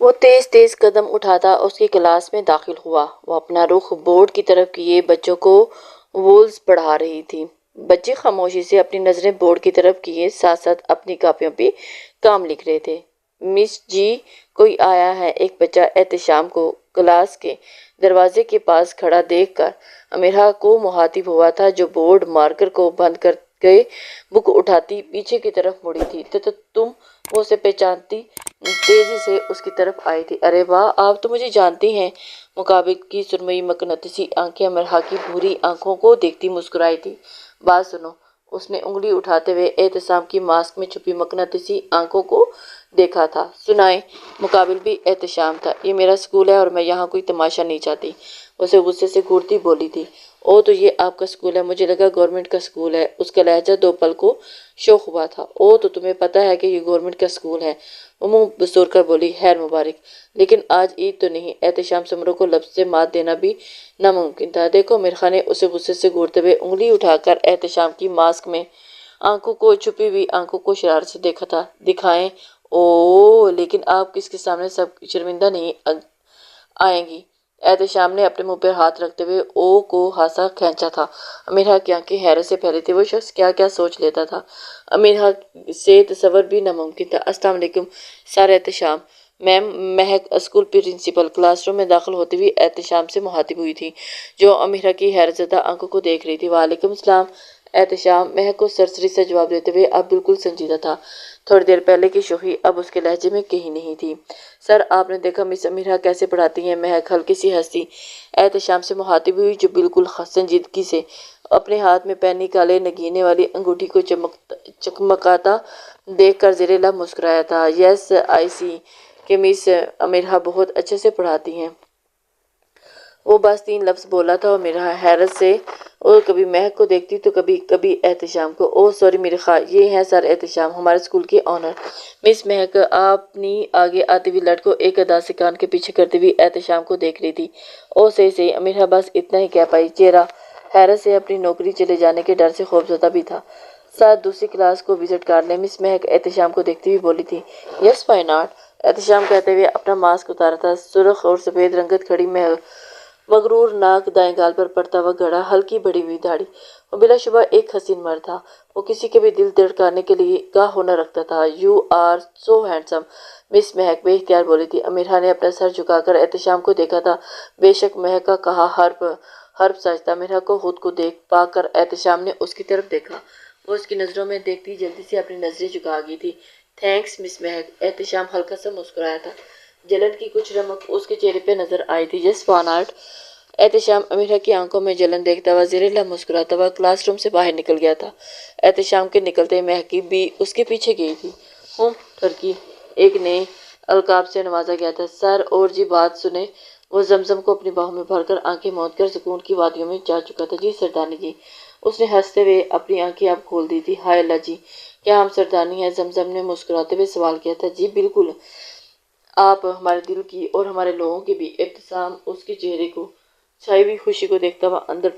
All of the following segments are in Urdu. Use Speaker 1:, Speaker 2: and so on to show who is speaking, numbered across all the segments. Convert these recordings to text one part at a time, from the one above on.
Speaker 1: وہ تیز تیز قدم اٹھاتا اس کی کلاس میں داخل ہوا۔ وہ اپنا رخ بورڈ کی طرف کیے بچوں کو رولز پڑھا رہی تھی۔ بچے خاموشی سے اپنی نظریں بورڈ کی طرف کیے ساتھ ساتھ اپنی کاپیوں پہ کام لکھ رہے تھے۔ مس جی کوئی آیا ہے، ایک بچہ احتشام کو کلاس کے دروازے کے پاس کھڑا دیکھ کر امیرہ کو مخاطب ہوا تھا، جو بورڈ مارکر کو بند کر کے بک اٹھاتی پیچھے کی طرف مڑی تھی۔ تم وہ اسے پہچانتی تیزی سے اس کی طرف آئی تھی۔ ارے واہ، آپ تو مجھے جانتی ہیں۔ مقابل کی سرمئی مقناطیسی آنکھیں امیرہ کی بھوری آنکھوں کو دیکھتی مسکرائی تھی۔ بات سنو۔ اس نے انگلی اٹھاتے ہوئے احتشام کی ماسک میں چھپی مقناطیسی آنکھوں کو دیکھا تھا۔ سنائیں۔ مقابل بھی احتشام تھا۔ یہ میرا سکول ہے اور میں یہاں کوئی تماشا نہیں چاہتی، اسے غصے سے گھورتی بولی تھی۔ اوہ، تو یہ آپ کا سکول ہے، مجھے لگا گورنمنٹ کا سکول ہے۔ اس کا لہجہ دو پل کو شوخ ہوا تھا۔ اوہ، تو تمہیں پتہ ہے کہ یہ گورنمنٹ کا سکول ہے، وہ منہ بسور کر بولی۔ خیر مبارک، لیکن آج عید تو نہیں۔ احتشام سمروں کو لفظ سے مات دینا بھی ناممکن تھا۔ دیکھو، امیرہ نے اسے غصے سے گھورتے ہوئے انگلی اٹھا کر احتشام کی ماسک میں آنکھوں کو چھپی ہوئی آنکھوں کو شرارت سے دیکھا تھا۔ دکھائیں۔ اوہ، لیکن آپ کس کے سامنے سب شرمندہ نہیں آئیں گی؟ احتشام نے اپنے منہ پر ہاتھ رکھتے ہوئے او کو ہانسا کھینچا تھا۔ امیرہ کی آنکھیں حیرت سے پھیلی تھیں۔ وہ شخص کیا کیا سوچ لیتا تھا، امیرہ سے تصور بھی ناممکن تھا۔ السلام علیکم سر احتشام۔ میم، مہک اسکول پرنسپل کلاس روم میں داخل ہوتی ہوئی احتشام سے مخاطب ہوئی تھی، جو امیرہ کی حیرت زدہ آنکھوں کو دیکھ رہی تھی۔ وعلیکم السلام۔ احتشام مہک کو سرسری سے جواب دیتے ہوئے اب بالکل سنجیدہ تھا۔ تھوڑی دیر پہلے کی شوخی اب اس کے لہجے میں کہیں نہیں تھی۔ سر، آپ نے دیکھا مس امیرہ کیسے پڑھاتی ہیں؟ مہک ہلکی سی ہنسی احتشام سے مخاطب ہوئی، جو بالکل سنجیدگی سے اپنے ہاتھ میں پہنی کالے نگینے والی انگوٹھی کو چمکاتا دیکھ کر زیر لب مسکرایا تھا۔ یس آئی سی کہ مس امیرہ بہت اچھے سے پڑھاتی ہیں۔ وہ بس 3 لفظ بولا تھا اور امیرہ حیرت سے اور کبھی مہک کو دیکھتی تو کبھی احتشام کو۔ اوہ سوری میرے خواہ، یہ ہیں سر احتشام، ہمارے اسکول کے آنر۔ مس مہک اپنی آگے آتی ہوئی لڑ کو ایک ادا سے کان کے پیچھے کرتی ہوئی احتشام کو دیکھ رہی تھی۔ اوہ صحیح، امیرہ بس اتنا ہی کہہ پائی۔ چہرہ حیرت سے اپنی نوکری چلے جانے کے ڈر سے خوفزدہ بھی تھا۔ سر، دوسری کلاس کو وزٹ کر لیں؟ مس مہک احتشام کو دیکھتی ہوئی بولی تھی۔ یس وائی ناٹ، احتشام کہتے ہوئے اپنا ماسک اتارا تھا۔ سرخ اور سفید رنگت کھڑی مغرور ناک، دائیں گال پر پڑتا ہوا گھڑا، ہلکی بڑھی ہوئی داڑھی۔ وہ بلا شبہ ایک حسین مرد تھا۔ وہ کسی کے بھی دل دھڑکانے کے لیے کا ہنر رکھتا تھا۔ یو آر سو ہینڈسم، مس مہک بے اختیار بولی تھی۔ امیرہ نے اپنا سر جھکا کر احتشام کو دیکھا تھا۔ بے شک مہک کا کہا حرف سچ تھا۔ امیرہ کو خود کو دیکھ پا کر احتشام نے اس کی طرف دیکھا۔ وہ اس کی نظروں میں دیکھتی جلدی سے اپنی نظریں جھکا گئی تھی۔ تھینکس مس مہک، احتشام ہلکا سا مسکرایا تھا۔ جلن کی کچھ رمق اس کے چہرے پہ نظر آئی تھی۔ یس وائی ناٹ، احتشام امیرہ کی آنکھوں میں جلن دیکھتا ہوا زیر لب مسکراتا ہوا کلاس روم سے باہر نکل گیا تھا۔ احتشام کے نکلتے ہی مہک بھی اس کے پیچھے گئی تھی۔ ٹرکی ایک نئے القاب سے نوازا گیا تھا۔ سر اور جی بات سنیں۔ وہ زمزم کو اپنی باہوں میں بھر کر آنکھیں موند کر سکون کی وادیوں میں جا چکا تھا۔ جی سردانی جی، اس نے ہنستے ہوئے اپنی آنکھیں اب کھول دی تھی۔ ہائے اللہ جی، کیا ہم سردانی ہیں؟ زمزم نے مسکراتے ہوئے سوال کیا تھا۔ جی بالکل، آپ ہمارے دل کی اور ہمارے لوگوں کی بھی۔ احتشام اس کے چہرے کو چھائی ہوئی خوشی کو دیکھتا ہوا اندر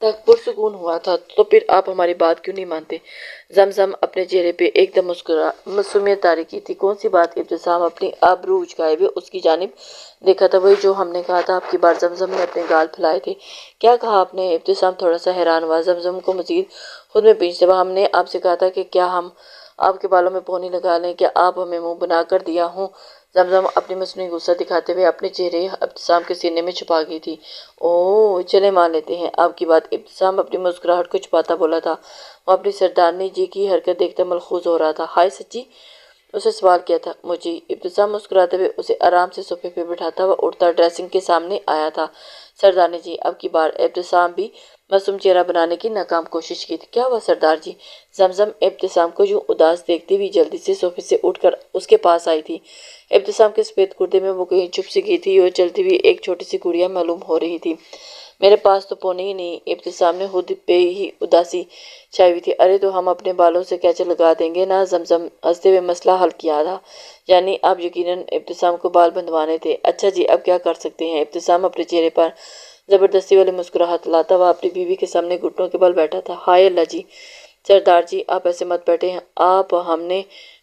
Speaker 1: تک پرسکون ہوا تھا۔ تو پھر آپ ہماری بات کیوں نہیں مانتے؟ زمزم اپنے چہرے پہ ایک دم معصومیت طاری کی تھی۔ کون سی بات؟ احتشام اپنی ابرو اچکائے ہوئے اس کی جانب دیکھا تھا۔ وہی جو ہم نے کہا تھا اب کی بار۔ زمزم نے اپنے گال پھیلائے تھے۔ کیا کہا آپ نے؟ احتشام تھوڑا سا حیران ہوا۔ زمزم کو مزید خود میں پیچھتے ہوا، ہم نے آپ سے کہا تھا کہ کیا ہم آپ کے بالوں میں پونی لگا لیں؟ کیا آپ ہمیں منہ بنا کر دیا ہوں؟ زمزم اپنی مصنوعی غصہ دکھاتے ہوئے اپنے چہرے احتشام کے سینے میں چھپا گئی تھی۔ اوہ چلیں مان لیتے ہیں آپ کی بات۔ احتشام اپنی مسکراہٹ کو چھپاتا بولا تھا۔ وہ اپنی سردانی جی کی حرکت دیکھتے ملحوظ ہو رہا تھا۔ ہائے سچی؟ اسے سوال کیا تھا۔ مجھے؟ احتشام مسکراتے ہوئے اسے آرام سے صوفے پہ بٹھاتا ہوا اٹھتا ڈریسنگ کے سامنے آیا تھا۔ سردانی جی اب کی بار۔ احتشام بھی معصوم چہرہ بنانے کی ناکام کوشش کی تھی۔ کیا ہوا سردار جی؟ زمزم احتشام کو یوں اداس دیکھتی ہوئی جلدی سے صوفے سے اٹھ کر اس کے پاس آئی تھی۔ احتشام کے سفید کرتے میں وہ کہیں چھپ سی گئی تھی اور چلتی ہوئی ایک چھوٹی سی گڑیا معلوم ہو رہی تھی۔ میرے پاس تو پونی ہی نہیں۔ احتشام نے خود پہ ہی اداسی چھائی ہوئی تھی۔ ارے تو ہم اپنے بالوں سے کیچے لگا دیں گے نا۔ زمزم ہنستے ہوئے مسئلہ حل کیا تھا۔ یعنی اب یقیناً احتشام کو بال بندھوانے تھے۔ اچھا جی، اب کیا کر سکتے ہیں؟ احتشام اپنے چہرے پر زبردستی والی مسکراہٹ لاتا ہوا اپنی بیوی کے سامنے گھٹنوں کے بل بیٹھا تھا۔ ہائے اللہ جی، سردار جی آپ ایسے مت بیٹھیں۔ آپ ہم نے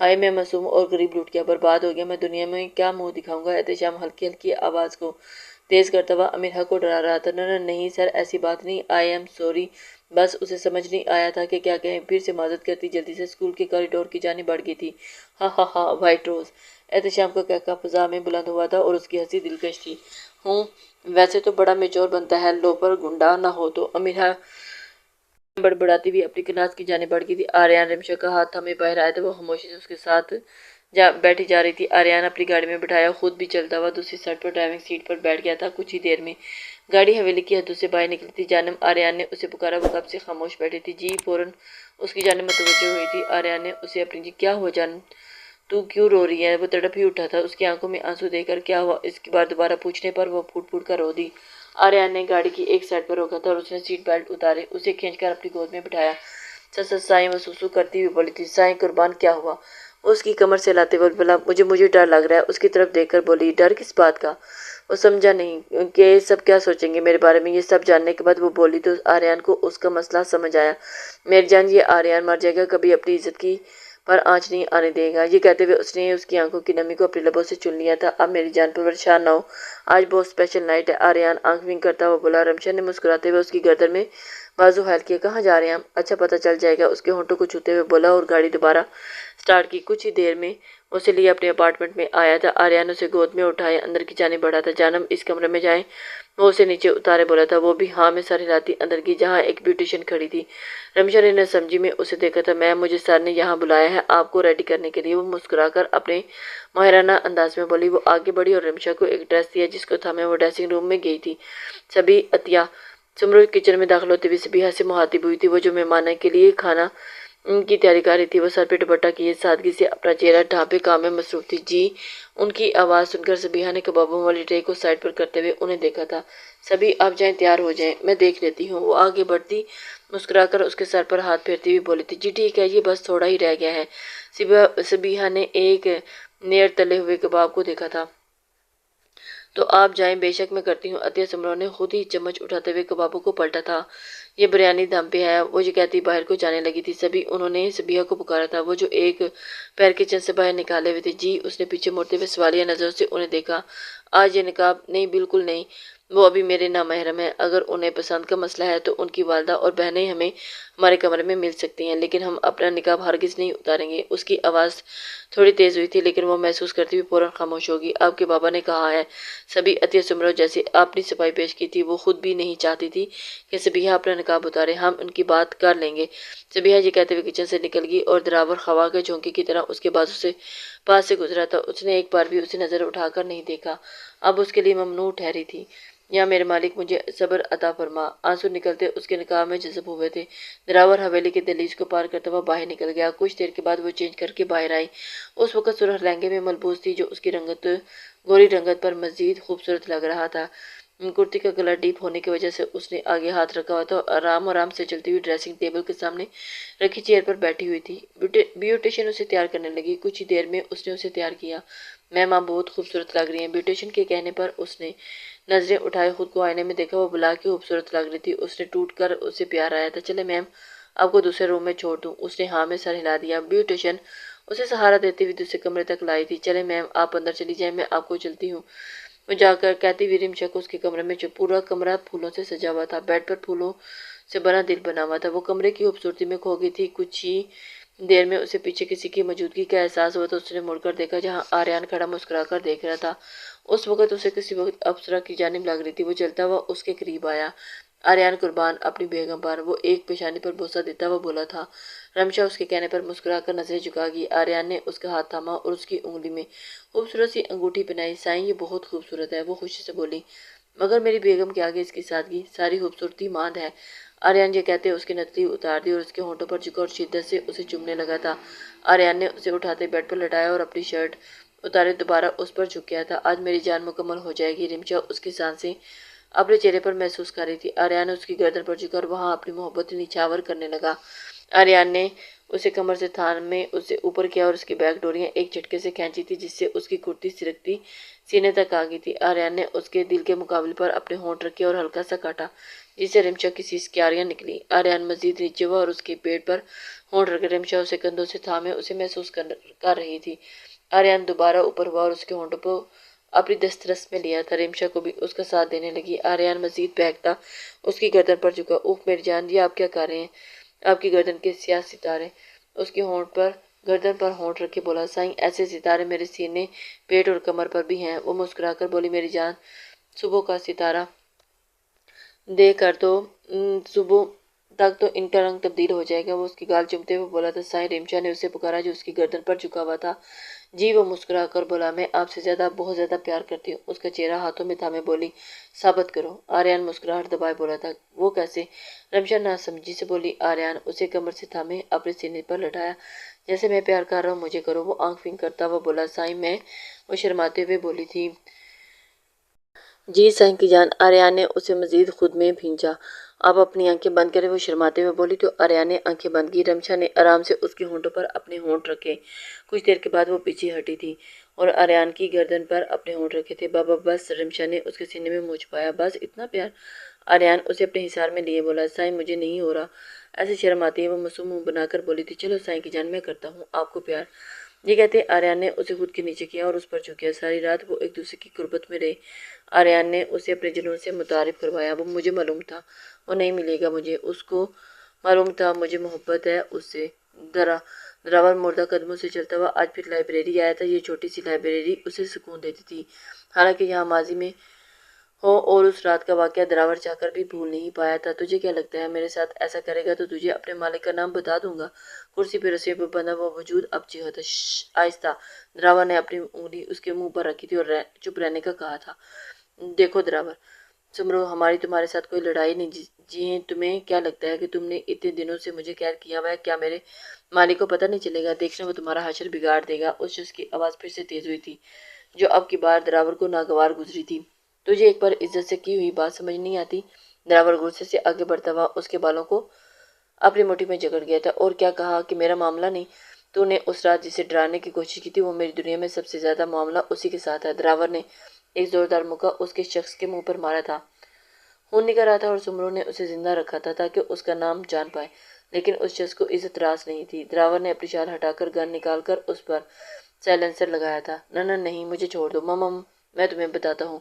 Speaker 1: ہائے میں معصوم اور غریب لوٹ گیا، برباد ہو گیا، میں دنیا میں کیا منہ دکھاؤں گا۔ احتشام ہلکی ہلکی آواز کو تیز کرتا ہوا امیر حق کو ڈرا رہا تھا۔ نہ نہیں سر، ایسی بات نہیں، آئی ایم سوری، بس اسے سمجھ نہیں آیا تھا کہ کیا کہیں۔ پھر سے معذرت کرتی جلدی سے اسکول کے کوریڈور کی جانب بڑھ گئی تھی۔ ہاں ہاں ہاں، وائٹ روز، احتشام کا کہکہ فضا میں بلند ہوا تھا اور اس کی ہنسی دلکش تھی۔ ہوں، ویسے تو بڑا میچور بنتا ہے، لوپر گنڈا نہ ہو تو۔ امیر حق بڑبڑاتی ہوئی اپنی کلاس کی جانب بڑھ گئی تھی۔ آریان رمشا کا ہاتھ تھامے باہر آیا تھا، وہ خاموشی سے اس کے ساتھ بیٹھی جا رہی تھی۔ آریان اپنی گاڑی میں بٹھایا، خود بھی چلتا ہوا دوسری سائیڈ پر ڈرائیونگ سیٹ پر بیٹھ گیا تھا۔ کچھ ہی دیر میں گاڑی حویلی کی حدود سے باہر نکلی تھی۔ جانم، آریان نے اسے پکارا، وہ کب سے خاموش بیٹھی تھی۔ جی فوراً اس کی جانب متوجہ ہوئی تھی۔ آریان نے اسے اپنی جی کیا ہوا جان، تو کیوں رو رہی ہے؟ وہ تڑپ ہی اٹھا تھا، اس کی آنکھوں میں آنسو دیکھ کر۔ کیا ہوا؟ اس کی بار دوبارہ پوچھنے پر وہ پھوٹ پھوٹ کر رو دی۔ آریان نے گاڑی کی ایک سائیڈ پر روکا تھا اور اس نے سیٹ بیلٹ اتارے، اسے کھینچ کر اپنی گود میں بٹھایا۔ سائیں وہ سوسو کرتی ہوئی بولی تھی۔ سائیں قربان، کیا ہوا؟ وہ اس کی کمر سے لاتے ہوئے بولا، مجھے ڈر لگ رہا ہے۔ اس کی طرف دیکھ کر بولی، ڈر کس بات کا؟ وہ سمجھا نہیں کہ سب کیا سوچیں گے میرے بارے میں۔ یہ سب جاننے کے بعد وہ بولی تو آریان کو اس کا مسئلہ سمجھ آیا۔ میری جان، یہ آریان مر جائے گا، کبھی اپنی عزت کی پر آنچ نہیں آنے دے گا۔ یہ کہتے ہوئے اس نے اس کی آنکھوں کی نمی کو اپنے لبوں سے چن لیا تھا۔ اب میری جان پریشان نہ ہو، آج بہت اسپیشل نائٹ ہے۔ آریان آنکھ ونک کرتا ہوا بولا۔ رمشا نے مسکراتے ہوئے اس کی گردن میں بازو حائل کیا۔ کہاں جا رہے ہیں ہم؟ اچھا پتہ چل جائے گا، اس کے ہونٹوں کو چھوتے ہوئے بولا اور گاڑی دوبارہ سٹارٹ کی۔ کچھ ہی دیر میں اسے لیے اپنے اپارٹمنٹ میں آیا تھا۔ آریان اسے گود میں اٹھائے اندر کی جانب بڑھا تھا۔ جانم، اس کمرے میں جائیں؟ وہ اسے نیچے اتارے بولا تھا۔ وہ بھی ہاں میں سر ہلاتی اندر کی، جہاں ایک بیوٹیشین کھڑی تھی۔ رمشا نے نہ سمجھی میں اسے دیکھا تھا۔ میم، مجھے سر نے یہاں بلایا ہے آپ کو ریڈی کرنے کے لیے۔ وہ مسکرا کر اپنے ماہرانہ انداز میں بولی۔ وہ آگے بڑھی اور رمشا کو ایک ڈریس دیا جس کو تھامے وہ ڈریسنگ روم میں گئی تھی۔ سبھی عطیہ سمرو کچن میں داخل ہوتے ہوئے سبیہا سے مخاطب ہوئی تھی، وہ جو مہمانوں کے لیے کھانا کی تیاری کر رہی تھی۔ وہ سر پہ دوپٹہ کیے سادگی سے اپنا چہرہ ڈھانپے کام میں مصروف تھی۔ جی، ان کی آواز سن کر سبیہا نے کبابوں والی ٹرے کو سائیڈ پر کرتے ہوئے انہیں دیکھا تھا۔ سبھی آپ جائیں، تیار ہو جائیں، میں دیکھ لیتی ہوں۔ وہ آگے بڑھتی مسکرا کر اس کے سر پر ہاتھ پھیرتی ہوئی بولی تھی، جی ٹھیک ہے، یہ بس تھوڑا ہی رہ گیا ہے۔ سبیہا نے ایک نیر تلے ہوئے کباب کو دیکھا تھا۔ تو آپ جائیں، بے شک میں کرتی ہوں۔ عطیہ سمرو نے خود ہی چمچ اٹھاتے ہوئے کبابوں کو پلٹا تھا۔ یہ بریانی دم پہ ہے، وہ یہ کہتی باہر کو جانے لگی تھی۔ سبھی انہوں نے سبیہا کو پکارا تھا، وہ جو ایک پیر کچن سے باہر نکالے ہوئے تھے۔ جی، اس نے پیچھے مڑتے ہوئے سوالیہ نظروں سے انہیں دیکھا۔ آج یہ نقاب نہیں، بالکل نہیں، وہ ابھی میرے نامحرم ہیں۔ اگر انہیں پسند کا مسئلہ ہے تو ان کی والدہ اور بہنیں ہمیں ہمارے کمرے میں مل سکتی ہیں، لیکن ہم اپنا نقاب ہرگز نہیں اتاریں گے۔ اس کی آواز تھوڑی تیز ہوئی تھی، لیکن وہ محسوس کرتی ہوئی فوراً خاموش ہوگی۔ آپ کے بابا نے کہا ہے۔ سبھی عطیہ سمرو جیسے آپ نے صفائی پیش کی تھی، وہ خود بھی نہیں چاہتی تھی کہ سبیہا اپنا نقاب اتارے۔ ہم ان کی بات کر لیں گے۔ سبیہا یہ کہتے ہوئے کچن سے نکل گئی اور دراور خوا کے جھونکے کی طرح اس کے بازو سے پاس سے گزرا تھا۔ اس نے ایک بار بھی اسے نظر اٹھا کر نہیں دیکھا، اب اس کے لیے ممنوع ٹھہری تھی۔ یا میرے مالک، مجھے صبر عطا فرما۔ آنسو نکلتے اس کے نقاب میں جذب ہوئے تھے۔ دراور حویلی کے دہلیز کو پار کرتا ہوا باہر نکل گیا۔ کچھ دیر کے بعد وہ چینج کر کے باہر آئی۔ اس وقت سرخ لہنگے میں ملبوس تھی، جو اس کی گوری رنگت پر مزید خوبصورت لگ رہا تھا۔ کرتی کا گلا ڈیپ ہونے کی وجہ سے اس نے آگے ہاتھ رکھا ہوا تھا اور آرام سے چلتی ہوئی ڈریسنگ ٹیبل کے سامنے رکھی چیئر پر بیٹھی ہوئی تھی۔ بیوٹیشین اسے تیار کرنے لگی۔ کچھ ہی دیر میں اس نے اسے تیار کیا۔ میم، آپ بہت خوبصورت لگ رہی ہیں۔ بیوٹیشین کے کہنے پر اس نے نظریں اٹھائے، خود کو آئینے میں دیکھا، وہ بلا کے خوبصورت لگ رہی تھی۔ اس نے ٹوٹ کر اسے پیار آیا تھا۔ چلے میم، آپ کو دوسرے روم میں چھوڑ دوں؟ اس نے ہاں میں سر ہلا دیا۔ بیوٹیشین اسے سہارا دیتے ہوئے دوسرے کمرے تک لائی تھی۔ چلے میم، آپ اندر چلی جائیں، میں آپ کو چلتی ہوں۔ وہ جا کر کہتی ہوئی رمشا کو اس کے کمرے میں، جو پورا کمرہ پھولوں سے سجا ہوا تھا، بیڈ پر پھولوں سے بنا دل بنا ہوا تھا۔ وہ کمرے کی خوبصورتی میں کھو گئی تھی۔ کچھ ہی دیر میں اسے پیچھے کسی کی موجودگی کا احساس ہوا تو اس نے مڑ کر دیکھا، جہاں آریان کھڑا مسکرا کر دیکھ رہا تھا۔ اس وقت اسے کسی وقت اپسرا کی جانب لگ رہی تھی۔ وہ چلتا ہوا اس کے قریب آیا۔ آریان قربان اپنی بیگم پر، وہ ایک پیشانی پر بوسہ دیتا ہوا بولا تھا۔ رمشا اس کے کہنے پر مسکرا کر نظریں جھکا گئی۔ آریان نے اس کا ہاتھ تھاما اور اس کی انگلی میں خوبصورت سی انگوٹھی پہنائی۔ سائیں، یہ بہت خوبصورت ہے، وہ خوشی سے بولی، مگر میری بیگم کے آگے اس کی سادگی، ساری خوبصورتی ماند ہے۔ آریان یہ کہتے اس کی نتلی اتار دی اور اس کے ہونٹوں پر جھکا اور شدت سے اسے چومنے لگا تھا۔ آریان نے اسے اٹھاتے بیڈ پر لٹایا اور اپنی شرٹ اتارے دوبارہ اس پر جھک گیا تھا۔ آج میری جان مکمل ہو جائے گی۔ رمشا اس کی سانسیں اپنے چہرے پر محسوس کر رہی تھی۔ آریان اس کی گردن پر جھکا اور وہاں اپنی محبت نچھاور کرنے لگا۔ آریان نے اسے کمر سے تھام میں اسے اوپر کیا اور اس کی بیک ڈوریاں ایک جھٹکے سے کھینچی تھی، جس سے اس کی کرتی سرکتی سینے تک آ گئی تھی۔ آریان نے اس کے دل کے مقابلے پر اپنے ہونٹ رکھے اور ہلکا سا کاٹا، جس سے رمشا کی سیسکیاریاں نکلی۔ آریان مزید نیچے ہوا اور اس کے پیٹ پر ہونٹ رگڑ رمشا اسے کندھوں سے تھامے اسے محسوس کر رہی تھی۔ آریان دوبارہ اوپر ہوا اور اس کے ہونٹوں کو اپنی دسترس میں لیا تھا۔ رمشا کو بھی اس کا ساتھ دینے لگی۔ آریان مزید بہکتا اس کی گردن پر جھکا۔ اوف میری جان، یہ آپ کیا کر رہے ہیں؟ آپ کی گردن کے سیاہ ستارے۔ اس کی گردن پر ہونٹ رکھے بولا، سائیں ایسے ستارے میرے سینے، پیٹ اور کمر پر بھی ہیں۔ وہ مسکرا کر بولی، میری جان، صبح کا ستارہ دے کر تو صبح تک تو ان کا رنگ تبدیل ہو جائے گا۔ وہ اس کی گال چومتے ہوئے بولا تھا۔ سائیں رمشا نے اسے پکارا جو اس کی گردن پر جھکا ہوا تھا۔ جی، وہ مسکرا کر بولا، میں آپ سے زیادہ، بہت زیادہ پیار کرتی ہوں۔ اس کا چہرہ ہاتھوں میں تھامے بولی، ثابت کرو۔ آریان مسکراہٹ دبائے بولا تھا، وہ کیسے؟ رمشا ناسمجھی سے بولی۔ آریان اسے کمر سے تھامے اپنے سینے پر لٹایا۔ جیسے میں پیار کر رہا ہوں مجھے کرو۔ وہ آنکھ فنک کرتا ہوا بولا، سائیں میں، وہ شرماتے ہوئے بولی تھی۔ جی سائیں کی جان۔ آریان نے اسے مزید خود میں بھینچا۔ آپ اپنی آنکھیں بند کریں، وہ شرماتے ہوئے بولی تو آریان نے آنکھیں بند کی۔ رمشا نے آرام سے اس کے ہونٹوں پر اپنے ہونٹ رکھے۔ کچھ دیر کے بعد وہ پیچھے ہٹی تھی اور آریان کی گردن پر اپنے ہونٹ رکھے تھے۔ بابا بس، رمشا نے اس کے سینے میں منہ چھپایا، بس اتنا پیار؟ آریان اسے اپنے حصار میں لیے بولا، سائیں مجھے نہیں ہو رہا۔ ایسے شرماتی وہ معصوم منہ بنا کر بولی تھی، چلو سائیں کی جان، میں کرتا ہوں آپ کو پیار۔ یہ کہتے آریان نے اسے خود کے نیچے کیا اور اس پر جھک گیا۔ ساری رات وہ ایک دوسرے کی قربت میں رہے۔ آریان نے اسے اپنے جنون سے متعارف کروایا۔ وہ مجھے معلوم تھا وہ نہیں ملے گا مجھے، اس کو معلوم تھا مجھے محبت ہے اس سے۔ دراور مردہ قدموں سے چلتا ہوا آج پھر لائبریری آیا تھا۔ یہ چھوٹی سی لائبریری اسے سکون دیتی تھی، حالانکہ یہاں ماضی میں ہو اور اس رات کا واقعہ دراور چاہ کر بھی بھول نہیں پایا تھا۔ تجھے کیا لگتا ہے میرے ساتھ ایسا کرے گا تو تجھے اپنے مالک کا نام بتا دوں گا۔ کرسی پہ رسیوں پہ بندھا ہوا وجود اب چیخا تھا، آہستہ۔ دراور نے اپنی انگلی اس کے منہ پر رکھی تھی اور چپ رہنے کا کہا تھا۔ دیکھو دراور سمرو، ہماری تمہارے ساتھ کوئی لڑائی نہیں جی، تمہیں کیا لگتا ہے کہ تم نے اتنے دنوں سے مجھے قید کیا ہوا ہے؟ کیا میرے مالک کو پتہ نہیں چلے گا؟ دیکھنا وہ تمہارا حشر بگاڑ دے گا۔ اس شخص کی آواز پھر سے تیز ہوئی تھی جو اب کی بار دراور کو ناگوار گزری تھی۔ تجھے ایک بار عزت سے کی ہوئی بات سمجھ نہیں آتی؟ دراور غصے سے آگے بڑھتا ہوا اس کے بالوں کو اپنی مٹھی میں جکڑ گیا تھا۔ اور کیا کہا کہ میرا معاملہ نہیں؟ تو نے اس رات جسے ڈرانے کی کوشش کی تھی، وہ میری دنیا میں سب سے زیادہ معاملہ اسی کے ساتھ ہے۔ دراور نے ایک زوردار مکہ اس کے شخص کے منہ پر مارا تھا۔ خون نکل رہا تھا اور سمرو نے اسے زندہ رکھا تھا تاکہ اس کا نام جان پائے، لیکن اس شخص کو عزت راس نہیں تھی۔ دراور نے اپنی شال ہٹا کر گن نکال کر اس پر سائلنسر لگایا تھا۔ نہ نہیں، مجھے چھوڑ دو میں تمہیں بتاتا ہوں۔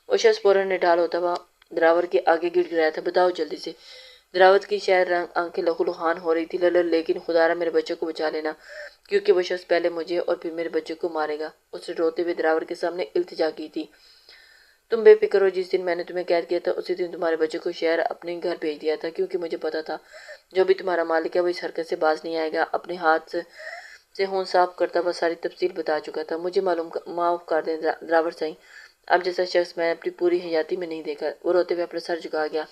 Speaker 1: وہ شخص فوراً نڈال ہوتا ہوا دراور کے آگے گر گرایا تھا۔ بتاؤ جلدی سے۔ دراور کی شہر رنگ آنکھیں لہو لہان ہو رہی تھی۔ لیکن خدارا میرے بچے کو بچا لینا، کیونکہ وہ شخص پہلے مجھے اور پھر میرے بچے کو مارے گا۔ اس نے روتے ہوئے دراور کے سامنے التجا کی تھی۔ تم بے فکر ہو، جس دن میں نے تمہیں قید کیا تھا اسی دن تمہارے بچے کو شہر اپنے گھر بھیج دیا تھا، کیونکہ مجھے پتا تھا جو بھی تمہارا مالک ہے وہ اس حرکت سے باز نہیں آئے گا۔ اپنے ہاتھ سے خون صاف کرتا ہوا ساری تفصیل بتا چکا تھا۔ مجھے معاف کر دیں دراور سائیں، اب جیسا شخص میں اپنی پوری حیاتی میں نہیں دیکھا۔ وہ روتے ہوئے اپنا سر جھکا گیا۔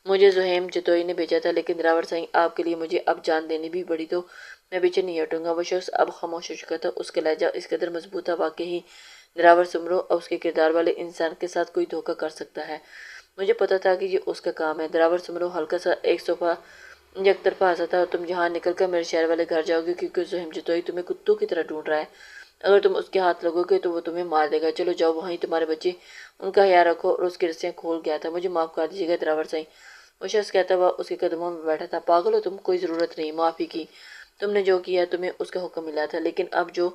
Speaker 1: مجھے زہیم جتوئی نے بھیجا تھا، لیکن دراور سائیں آپ کے لیے مجھے اب جان دینی بھی پڑی تو میں پیچھے نہیں ہٹوں گا۔ وہ شخص اب خاموش ہو چکا تھا۔ اس کا لہجہ اس قدر مضبوط تھا، واقعی دراور سمرو اور اس کے کردار والے انسان کے ساتھ کوئی دھوکہ کر سکتا ہے۔ مجھے پتا تھا کہ یہ اس کا کام ہے۔ دراور سمرو ہلکا سا ایک صوفہ یک طرفہ ہنسا تھا۔ تم یہاں نکل کر میرے شہر والے گھر جاؤ گے، کیونکہ زہیم جتوئی تمہیں کتوں کی طرح ڈھونڈ رہا ہے۔ اگر تم اس کے ہاتھ لگو گے تو وہ تمہیں مار دے گا۔ چلو جاؤ، وہیں تمہارے بچے، ان کا خیال رکھو۔ اور اس کی رسیاں کھول گیا تھا۔ مجھے معاف کر دیجیے گا دراور سائیں، وہ شخص کہتا ہوا اس کے قدموں میں بیٹھا تھا۔ پاگل ہو تم، کوئی ضرورت نہیں معافی کی، تم نے جو کیا تمہیں اس کا حکم ملا تھا، لیکن اب جو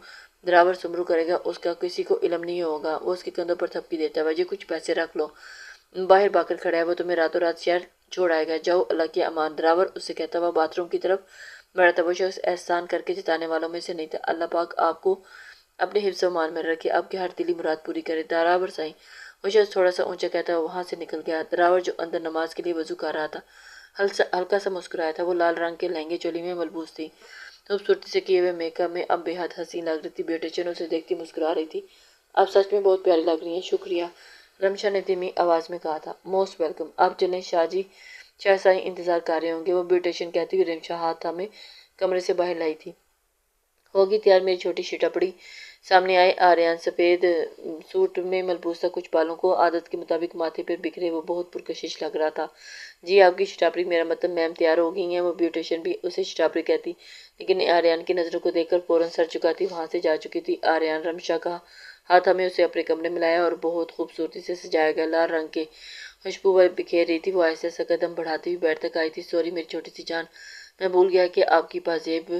Speaker 1: دراور سمرو کرے گا اس کا کسی کو علم نہیں ہوگا۔ وہ اس کے کندھوں پر تھپکی دیتا ہوا، یہ کچھ پیسے رکھ لو، باہر باکر کھڑا ہے، وہ تمہیں راتوں رات شہر چھوڑ آئے گا، جاؤ اللہ کی امان۔ دراور اس سے کہتا ہوا باتھ روم کی طرف بڑھا تھا۔ وہ شخص احسان کر کے جتانے والوں میں سے نہیں تھا۔ اللہ پاک آپ کو اپنے حفظ و امان میں رکھے، آپ کی ہر دلی مراد پوری کرے دراور سائیں، وہ شخص تھوڑا سا اونچا کہتا ہوا وہاں سے نکل گیا۔ دراور جو اندر نماز کے لیے وضو کر رہا تھا ہلکا سا مسکرایا تھا۔ وہ لال رنگ کے لہنگے چولی میں ملبوس تھی، خوبصورتی سے کیے ہوئے میک اپ میں اب بے حد حسین لگ رہی تھی۔ بیوٹیشین اسے دیکھتی مسکرا رہی تھی، آپ سچ میں بہت پیاری لگ رہی ہیں۔ شکریہ، رمشا نے دھیمی آواز میں کہا تھا۔ موسٹ ویلکم، آپ چلیں، شاہ سائیں انتظار کر رہے ہوں گے، وہ بیوٹیشین کہتی ہوئی رمشا ہاتھ تھامے کمرے سے باہر لائی تھی۔ ہوگی تیار میری چھوٹی سی ٹپڑی؟ سامنے آئے آریان سفید سوٹ میں ملبوس تھا، کچھ بالوں کو عادت کے مطابق ماتھے پر بکھرے، وہ بہت پرکشش لگ رہا تھا۔ جی آپ کی شٹاپڑی، میرا مطلب میم تیار ہو گئی ہیں۔ وہ بیوٹیشین بھی اسے شٹاپڑی کہتی، لیکن آریان کی نظروں کو دیکھ کر فوراً سر چکاتی وہاں سے جا چکی تھی۔ آریان رمشا کا ہاتھ ہمیں اسے اپنے کمرے میں لایا اور بہت خوبصورتی سے سجایا گیا لال رنگ کے خوشبو بکھیر رہی تھی۔ وہ آہستہ سا قدم بڑھاتی ہوئی بیڈ تک آئی تھی۔ سوری میری چھوٹی سی جان، میں بھول گیا کہ آپ کی پازیب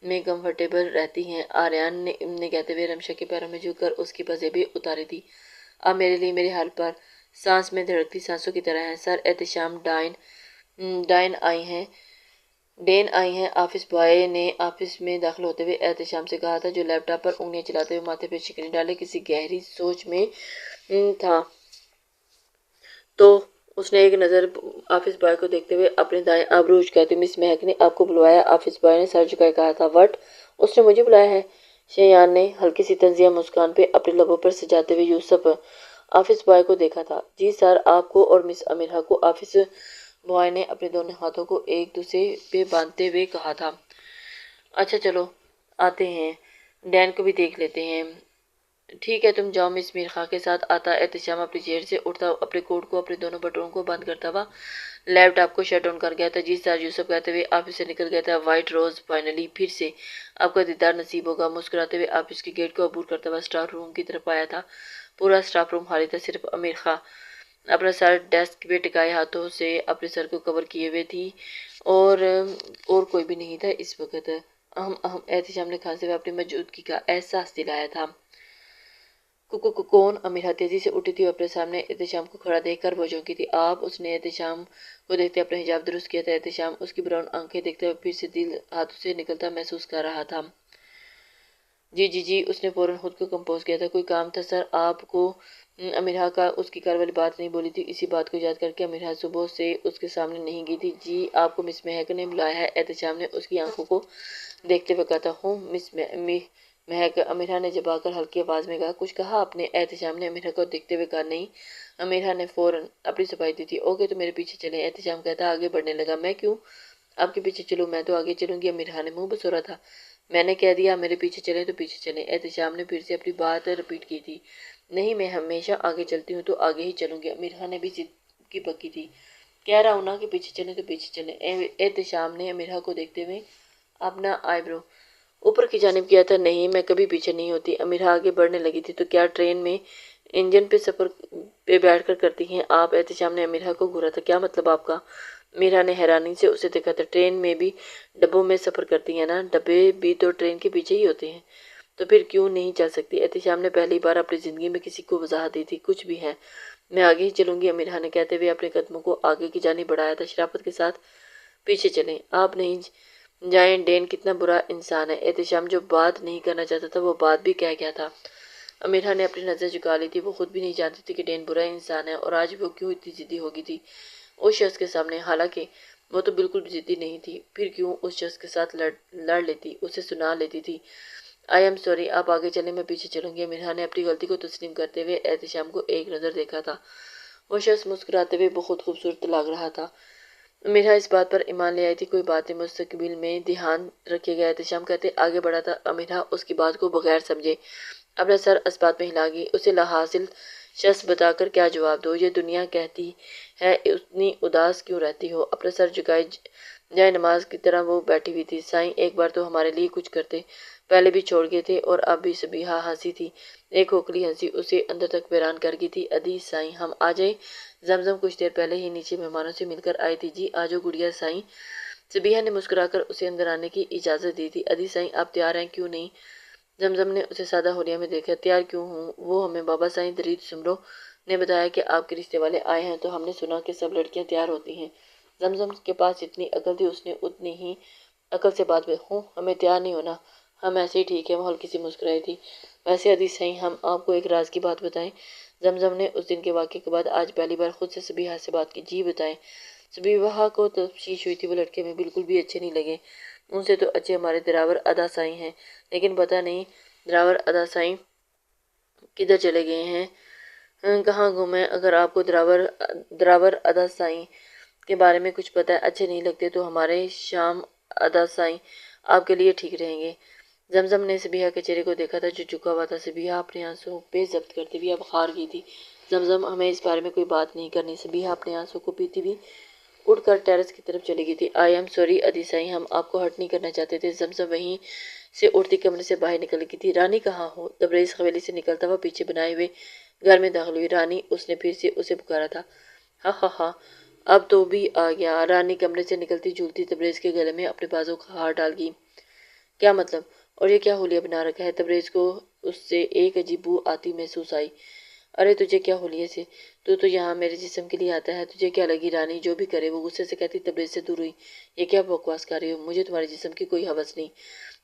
Speaker 1: میں کمفرٹیبل رہتی ہیں۔ آریان نے کہتے ہوئے رمشا کے پیروں میں جھک کر اس کی پازیبیں اتاری دی۔ آپ میرے لیے میرے حال پر سانس میں دھڑکتی سانسوں کی طرح ہیں۔ سر احتشام ڈین آئی ہیں۔ آفس بوائے نے آفس میں داخل ہوتے ہوئے احتشام سے کہا تھا، جو لیپ ٹاپ پر انگلیاں چلاتے ہوئے ماتھے پہ شکنی ڈالے کسی گہری سوچ میں تھا۔ تو اس نے ایک نظر آفس بوائے کو دیکھتے ہوئے اپنے دائیں ابرو اچکاتے ہوئے مس مہک نے آپ کو بلوایا؟ آفس بوائے نے سر جھکائے کہا تھا۔ وٹ؟ اس نے مجھے بلایا ہے؟ شیان نے ہلکی سی طنزیہ مسکان پہ اپنے لبوں پر سجاتے ہوئے یوسف آفس بوائے کو دیکھا تھا۔ جی سر، آپ کو اور مس امیرہ کو، آفس بوائے نے اپنے دونوں ہاتھوں کو ایک دوسرے پہ باندھتے ہوئے کہا تھا۔ اچھا چلو آتے ہیں، ڈین کو بھی دیکھ لیتے ہیں۔ ٹھیک ہے تم جاؤ۔ مس میرخا کے ساتھ آتا احتشام اپنی چیئر سے اٹھتا اپنے کوٹ کو اپنے دونوں بٹنوں کو بند کرتا ہوا لیپ ٹاپ کو شٹ ڈاؤن کر گیا تھا۔ جی سر، یوسف کہتے ہوئے آفس سے نکل گیا تھا۔ وائٹ روز، فائنلی پھر سے آپ کا دیدار نصیب ہوگا۔ مسکراتے ہوئے آفس کے گیٹ کو عبور کرتا ہوا اسٹاف روم کی طرف آیا تھا۔ پورا اسٹاف روم خالی تھا، صرف امیرخا اپنا سر ڈیسک پہ ٹکائے ہاتھوں سے اپنے سر کو کور کیے ہوئے تھی اور کوئی بھی نہیں تھا اس وقت۔ احتشام نے کھانستے ہوئے اپنی موجودگی کا احساس دلایا تھا۔ کون؟ امیرہ تیزی سے اٹھی تھی اور اپنے سامنے احتشام کو کھڑا دیکھ کر وہ چونکی تھی۔ آپ؟ اس نے احتشام کو دیکھتے اپنا حجاب درست کیا تھا۔ احتشام اس کی براؤن آنکھیں دیکھتے ہوئے پھر سے دل ہاتھوں سے نکلتا محسوس کر رہا تھا۔ جی، اس نے فوراً خود کو کمپوز کیا تھا۔ کوئی کام تھا سر آپ کو؟ امیرہ کا اس کی کار والی بات نہیں بولی تھی، اسی بات کو یاد کر کے امیرہ صبح سے اس کے سامنے نہیں گئی تھی۔ جی آپ کو مس مہک نے بلایا ہے؟ احتشام نے اس کی آنکھوں کو دیکھتے ہوئے کہا تھا۔ ہوں مس مہک؟ امیرہ نے جب آ کر ہلکی آواز میں کہا۔ کچھ کہا آپ نے؟ احتشام نے امیرہ کو دیکھتے ہوئے کہا۔ نہیں۔ امیرہ نے فوراً اپنی صفائی دی تھی۔ اوکے تو میرے پیچھے چلیں۔ احتشام کہتا آگے بڑھنے لگا۔ میں کیوں آپ کے پیچھے چلوں؟ میں تو آگے چلوں گی۔ امیرہ نے منہ بسورا تھا۔ میں نے کہہ دیا میرے پیچھے چلیں تو پیچھے چلیں۔ احتشام نے پھر سے اپنی بات رپیٹ کی تھی۔ نہیں، میں ہمیشہ آگے چلتی ہوں تو آگے ہی چلوں گی۔ امیرہ نے بھی ضد کی پکی تھی۔ کہہ رہا ہوں نا کہ پیچھے چلیں تو پیچھے چلیں۔ احتشام نے امیرہ کو دیکھتے ہوئے اپنا آئی برو اوپر کی جانب کیا تھا۔ نہیں، میں کبھی پیچھے نہیں ہوتی۔ امیرہ آگے بڑھنے لگی تھی۔ تو کیا ٹرین میں انجن پہ سفر پہ بیٹھ کر کرتی ہیں آپ؟ احتشام نے امیرہ کو گھورا تھا۔ کیا مطلب آپ کا؟ امیرہ نے حیرانی سے اسے دیکھا تھا۔ ٹرین میں بھی ڈبوں میں سفر کرتی ہیں نا؟ ڈبے بھی تو ٹرین کے پیچھے ہی ہوتے ہیں، تو پھر کیوں نہیں چل سکتی؟ احتشام نے پہلی بار اپنی زندگی میں کسی کو وضاحت دی تھی۔ کچھ بھی ہے، میں آگے ہی چلوں گی، امیرہ نے کہتے ہوئے اپنے قدموں کو آگے کی جانب بڑھایا تھا۔ شرافت کے ساتھ پیچھے چلیں۔ آپ نہیں جائیں، ڈین کتنا برا انسان ہے۔ احتشام جو بات نہیں کرنا چاہتا تھا وہ بات بھی کہہ گیا تھا۔ امیرہ نے اپنی نظر جھکا لی تھی۔ وہ خود بھی نہیں جانتی تھی کہ ڈین برا انسان ہے، اور آج وہ کیوں اتنی ضدی ہو گئی تھی اس شخص کے سامنے، حالانکہ وہ تو بالکل بھی ضدی نہیں تھی۔ پھر کیوں اس شخص کے ساتھ لڑ لیتی، اسے سنا لیتی تھی۔ آئی ایم سوری، آپ آگے چلیں، میں پیچھے چلوں گی۔ امیرہ نے اپنی غلطی کو تسلیم کرتے ہوئے احتشام کو ایک نظر دیکھا تھا۔ وہ شخص مسکراتے ہوئے بہت خوبصورت لگ رہا تھا۔ امیرہ اس بات پر ایمان لے آئی تھی۔ کوئی باتیں مستقبل میں دھیان رکھے گا۔ احتشام کہتے آگے بڑھا تھا۔ امیرہ اس کی بات کو بغیر سمجھے اپنا سر اسبات میں ہلا گئی۔ اسے لا حاصل شخص بتا کر کیا جواب دو؟ یہ دنیا کہتی ہے اتنی اداس کیوں رہتی ہو؟ اپنا سر جھکائے جائے نماز کی طرح وہ بیٹھی ہوئی تھی۔ سائیں ایک بار تو ہمارے لیے کچھ کرتے، پہلے بھی چھوڑ گئے تھے، اور اب بھی۔ سبیہہ ہنسی تھی، ایک کھوکھلی ہنسی اسے اندر تک ویران کر گئی تھی۔ ادھی سائیں ہم آ جائیں؟ زمزم کچھ دیر پہلے ہی نیچے مہمانوں سے مل کر آئی تھی۔ جی آجو گڑیا سائیں۔ سبیہہ نے مسکرا کر اسے اندر آنے کی اجازت دی تھی۔ ادھی سائیں آپ تیار ہیں؟ کیوں نہیں؟ زمزم نے اسے سادہ حلیہ میں دیکھا۔ تیار کیوں ہوں؟ وہ ہمیں بابا سائیں درید سمرو نے بتایا کہ آپ کے رشتے والے آئے ہیں، تو ہم نے سنا کہ سب لڑکیاں تیار ہوتی ہیں۔ زمزم کے پاس جتنی عقل تھی اس نے اتنی ہی عقل سے بات ہوں ہمیں تیار نہیں ہونا، ہم ایسے ہی ٹھیک ہے۔ وہ ہلکی سی مسکرائی تھی۔ ویسے ادھی سائیں ہم آپ کو ایک راز کی بات بتائیں؟ زمزم نے اس دن کے واقعے کے بعد آج پہلی بار خود سے سبیہہ سے بات کی۔ جی بتائیں۔ سبیہہ کو تشویش ہوئی تھی۔ وہ لڑکے ہمیں بالکل بھی اچھے نہیں لگے، ان سے تو اچھے ہمارے دراور ادا سائیں ہیں، لیکن پتہ نہیں دراور ادا سائیں کدھر چلے گئے ہیں، کہاں گم ہیں۔ اگر آپ کو دراور ادا سائیں کے بارے میں کچھ پتہ ہے، اچھے نہیں لگتے، تو ہمارے شام ادا سائیں آپ کے لیے ٹھیک رہیں گے۔ زمزم نے سبیہہ کے چہرے کو دیکھا تھا جو جھکا ہوا تھا۔ سبیہہ اپنے آنسوں پہ ضبط کرتے ہوئے اب ہار گئی تھی۔ زمزم ہمیں اس بارے میں کوئی بات نہیں کرنی۔ سبیہہ اپنے آنسوں کو پیتی ہوئی اٹھ کر ٹیرس کی طرف چلی گئی تھی۔ آئی ایم سوری ادھی سائیں، ہم آپ کو ہرٹ نہیں کرنا چاہتے تھے۔ زمزم وہیں سے اٹھتی کمرے سے باہر نکل گئی تھی۔ رانی کہاں ہو؟ تبریز حویلی سے نکلتا ہوا پیچھے بنائے ہوئے گھر میں داخل ہوئی۔ رانی، اس نے پھر سے اسے پکارا تھا۔ ہاں ہاں ہاں، اب تو بھی آ گیا۔ رانی کمرے سے نکلتی جھولتی تبریز کے گلے میں اپنے بازو کا ہاتھ ڈال گئی۔ کیا مطلب؟ اور یہ کیا حلیہ بنا رکھا ہے؟ تبریز کو اس سے ایک عجیب بو آتی محسوس آئی۔ ارے تجھے کیا حلیے سے؟ تو یہاں میرے جسم کے لیے آتا ہے، تجھے کیا لگی؟ رانی جو بھی کرے، وہ غصے سے کہتی تبریز سے دور ہوئی۔ یہ کیا بکواس کر رہی ہو؟ مجھے تمہارے جسم کی کوئی ہوس نہیں۔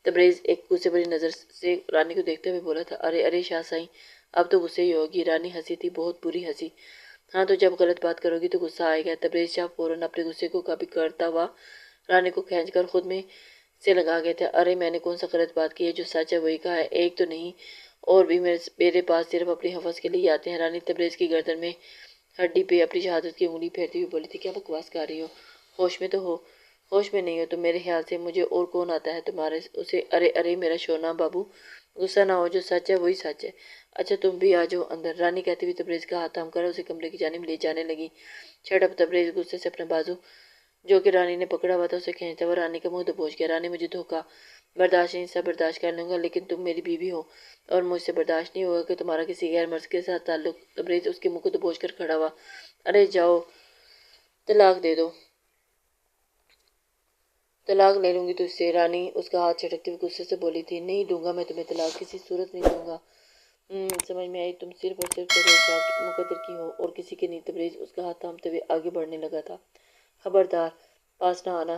Speaker 1: تبریز ایک غصے بھری نظر سے رانی کو دیکھتے ہوئے بولا تھا۔ ارے شاہ سائیں، اب تو غصے ہی ہوگی۔ رانی ہنسی تھی، بہت بری ہنسی۔ ہاں تو جب غلط بات کرو گی تو غصہ آئے گا۔ تبریز شاہ فوراً اپنے غصے کو قابو کرتا ہوا رانی کو کھینچ کر خود میں سے لگا گیا تھا۔ ارے میں نے کون سا غلط بات کی ہے؟ جو سچ ہے وہی کہا ہے، ایک تو نہیں اور بھی میرے پاس صرف اپنی ہوس کے لیے آتے ہیں۔ رانی تبریز کی گردن میں ہڈی پہ اپنی شہادت کی انگلی پھیرتی ہوئی بولی تھی۔ کیا بکواس کر رہی ہو؟ ہوش میں تو ہو؟ ہوش میں نہیں ہو تو میرے خیال سے مجھے اور کون آتا ہے تمہارے اسے؟ ارے میرا شونا بابو، غصہ نہ ہو، جو سچ ہے وہی سچ ہے۔ اچھا تم بھی آ جاؤ اندر، رانی کہتی ہوئی تبریز کا ہاتھ تھام کر اسے کمرے کی جانب لے جانے لگی۔ Shut up! تبریز غصے سے اپنا بازو جو کہ رانی نے پکڑا ہوا تھا اسے کھینچتا ہوا رانی کا منہ دبوچ گیا۔ رانی مجھے دھوکا برداشت نہیں، سب برداشت کر لوں گا، لیکن تم میری بیوی ہو اور مجھ سے برداشت نہیں ہوگا کہ تمہارا کسی غیر مرد کے ساتھ تعلق۔ تبریز اس کے منہ کو دبوچ کر کھڑا ہوا۔ ارے جاؤ، طلاق دے دو۔ طلاق لے لوں گی تجھ سے، رانی اس کا ہاتھ جھٹکتے ہوئے غصے سے بولی تھی۔ نہیں دوں گا میں تمہیں طلاق، کسی صورت نہیں دوں گا۔ سمجھ میں آئی، تم صرف اور صرف تبریز شاہ مقدر کی ہو اور کسی کی نہیں۔ تبریز اس کا ہاتھ تھامتے ہوئے آگے بڑھنے لگا تھا۔ خبردار، پاس نہ آنا،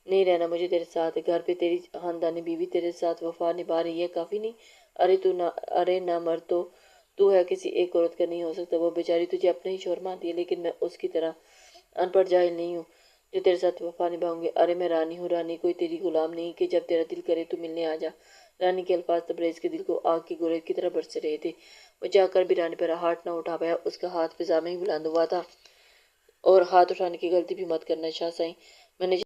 Speaker 1: نہیں رہنا مجھے تیرے ساتھ۔ گھر پہ تیری خاندانی بیوی تیرے ساتھ وفا نبھا رہی ہے، کافی نہیں؟ ارے نہ مرد تو ہے، کسی ایک عورت کا نہیں ہو سکتا۔ وہ بیچاری تجھے اپنا ہی شوہر مانتی ہے، لیکن میں اس کی طرح ان پڑھ جاہل نہیں ہوں جو تیرے ساتھ وفا نبھاؤں گی۔ ارے میں رانی ہوں، رانی کوئی تیری غلام نہیں کہ جب تیرا دل کرے تو ملنے آ جا۔ رانی کے الفاظ تبریز کے دل کو آگ کی گولیت کی طرح برس رہے تھے۔ وہ چاہ کر بھی رانی پر ہاتھ نہ اٹھا پایا۔ اس کا ہاتھ فضا میں ہی بلند ہوا تھا۔ اور ہاتھ اٹھانے کی غلطی بھی مت کرنا شاہ سائیں، میں نے